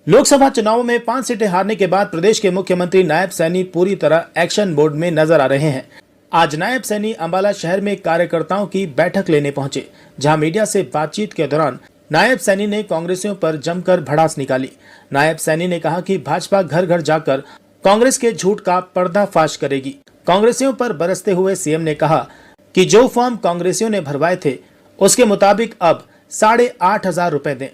लोकसभा चुनावों में 5 सीटें हारने के बाद प्रदेश के मुख्यमंत्री नायब सैनी पूरी तरह एक्शन मोड में नजर आ रहे हैं। आज नायब सैनी अंबाला शहर में कार्यकर्ताओं की बैठक लेने पहुंचे, जहां मीडिया से बातचीत के दौरान नायब सैनी ने कांग्रेसियों पर जमकर भड़ास निकाली। नायब सैनी ने कहा कि भाजपा घर घर जाकर कांग्रेस के झूठ का पर्दाफाश करेगी। कांग्रेसियों पर बरसते हुए सीएम ने कहा कि जो फॉर्म कांग्रेसियों ने भरवाए थे उसके मुताबिक अब 8,500 रुपए दें।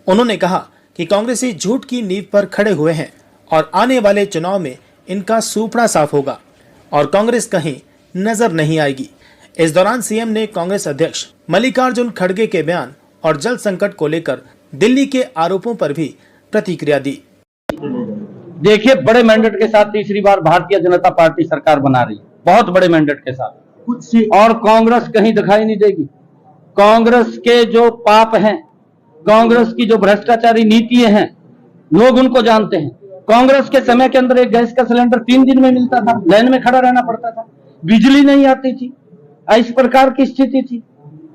उन्होंने कहा कि कांग्रेसी झूठ की नींव पर खड़े हुए हैं और आने वाले चुनाव में इनका सूपड़ा साफ होगा और कांग्रेस कहीं नजर नहीं आएगी। इस दौरान सीएम ने कांग्रेस अध्यक्ष मल्लिकार्जुन खड़गे के बयान और जल संकट को लेकर दिल्ली के आरोपों पर भी प्रतिक्रिया दी। देखिए, बड़े मैंडेट के साथ तीसरी बार भारतीय जनता पार्टी सरकार बना रही है, बहुत बड़े मैंडेट के साथ, और कांग्रेस कहीं दिखाई नहीं देगी। कांग्रेस के जो पाप हैं, कांग्रेस की जो भ्रष्टाचारी नीतियां हैं, लोग उनको जानते हैं। कांग्रेस के समय के अंदर एक गैस का सिलेंडर 3 दिन में मिलता था, लाइन में खड़ा रहना पड़ता था, बिजली नहीं आती थी, इस प्रकार की स्थिति थी।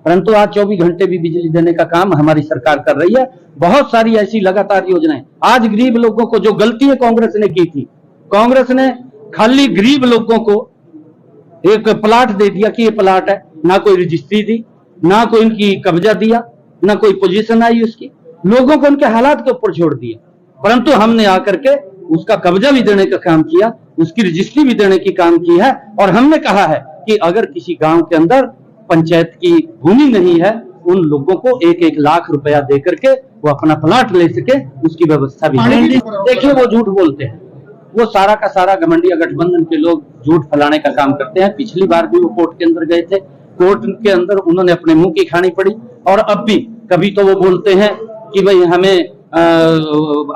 परंतु आज 24 घंटे भी बिजली देने का काम हमारी सरकार कर रही है। बहुत सारी ऐसी लगातार योजनाएं। आज गरीब लोगों को जो गलतियां कांग्रेस ने की थी, कांग्रेस ने खाली गरीब लोगों को एक प्लाट दे दिया कि ये प्लाट है, ना कोई रजिस्ट्री दी, ना कोई इनकी कब्जा दिया, ना कोई पोजीशन आई उसकी, लोगों को उनके हालात के ऊपर छोड़ दिया। परंतु हमने आकर के उसका कब्जा भी देने का काम किया, उसकी रजिस्ट्री भी देने की काम की है। और हमने कहा है कि अगर किसी गांव के अंदर पंचायत की भूमि नहीं है, उन लोगों को 1-1 लाख रुपया दे करके वो अपना प्लाट ले सके, उसकी व्यवस्था भी है। देखिए, वो झूठ बोलते हैं, वो सारा का सारा घमंडिया गठबंधन के लोग झूठ फैलाने का काम करते हैं। पिछली बार भी वो कोर्ट के अंदर गए थे, कोर्ट के अंदर उन्होंने अपने मुंह की खानी पड़ी। और अब भी कभी तो वो बोलते हैं कि भाई हमें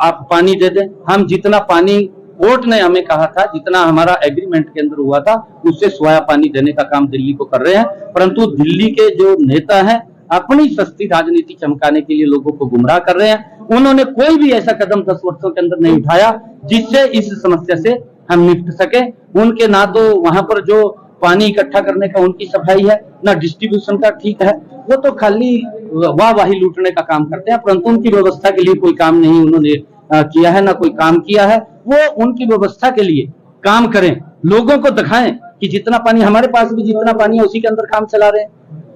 आप पानी दे दें। हम जितना पानी कोर्ट ने हमें कहा था, जितना हमारा एग्रीमेंट के अंदर हुआ था, उससे सोया पानी देने का काम दिल्ली को कर रहे हैं। परंतु दिल्ली के जो नेता हैं, अपनी सस्ती राजनीति चमकाने के लिए लोगों को गुमराह कर रहे हैं। उन्होंने कोई भी ऐसा कदम 10 वर्षों के अंदर नहीं उठाया जिससे इस समस्या से हम निपट सके। उनके ना तो वहां पर जो पानी इकट्ठा करने का उनकी सफाई है, ना डिस्ट्रीब्यूशन का ठीक है, वो तो खाली वाहवाही लूटने का काम करते हैं। परंतु उनकी व्यवस्था के लिए कोई काम नहीं उन्होंने किया है, ना कोई काम किया है। वो उनकी व्यवस्था के लिए काम करें, लोगों को दिखाएं कि जितना पानी हमारे पास भी जितना पानी है उसी के अंदर काम चला रहे हैं,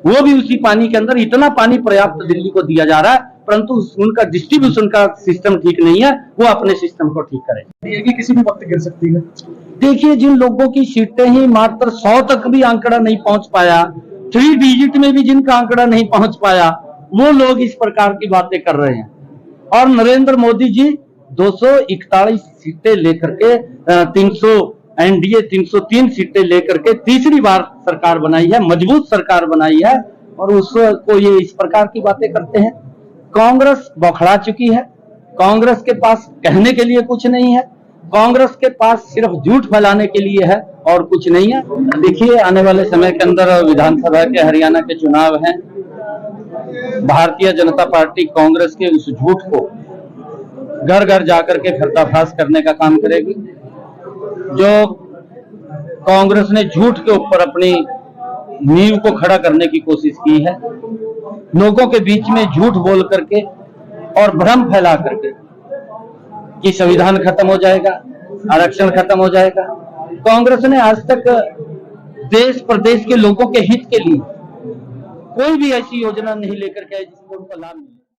वो भी उसी पानी के अंदर इतना पानी पर्याप्त दिल्ली को दिया जा रहा है। परंतु उनका डिस्ट्रीब्यूशन का सिस्टम ठीक नहीं है, वो अपने सिस्टम को ठीक करें। किसी भी वक्त गिर सकती है। देखिए, जिन लोगों की सीटें ही मात्र 100 तक भी आंकड़ा नहीं पहुंच पाया, 3 डिजिट में भी जिनका आंकड़ा नहीं पहुंच पाया, वो लोग इस प्रकार की बातें कर रहे हैं। और नरेंद्र मोदी जी 241 सीटें लेकर के 300 एनडीए 303 सीटें लेकर के तीसरी बार सरकार बनाई है, मजबूत सरकार बनाई है, और उसको ये इस प्रकार की बातें करते हैं। कांग्रेस बौखला चुकी है, कांग्रेस के पास कहने के लिए कुछ नहीं है, कांग्रेस के पास सिर्फ झूठ फैलाने के लिए है और कुछ नहीं है। देखिए, आने वाले समय के अंदर विधानसभा के हरियाणा के चुनाव हैं। भारतीय जनता पार्टी कांग्रेस के उस झूठ को घर घर जाकर के पर्दाफाश करने का काम करेगी। जो कांग्रेस ने झूठ के ऊपर अपनी नींव को खड़ा करने की कोशिश की है, लोगों के बीच में झूठ बोल करके और भ्रम फैला करके कि संविधान खत्म हो जाएगा, आरक्षण खत्म हो जाएगा। कांग्रेस ने आज तक देश प्रदेश के लोगों के हित के लिए कोई भी ऐसी योजना नहीं लेकर के जिसको उनको लाभ मिले।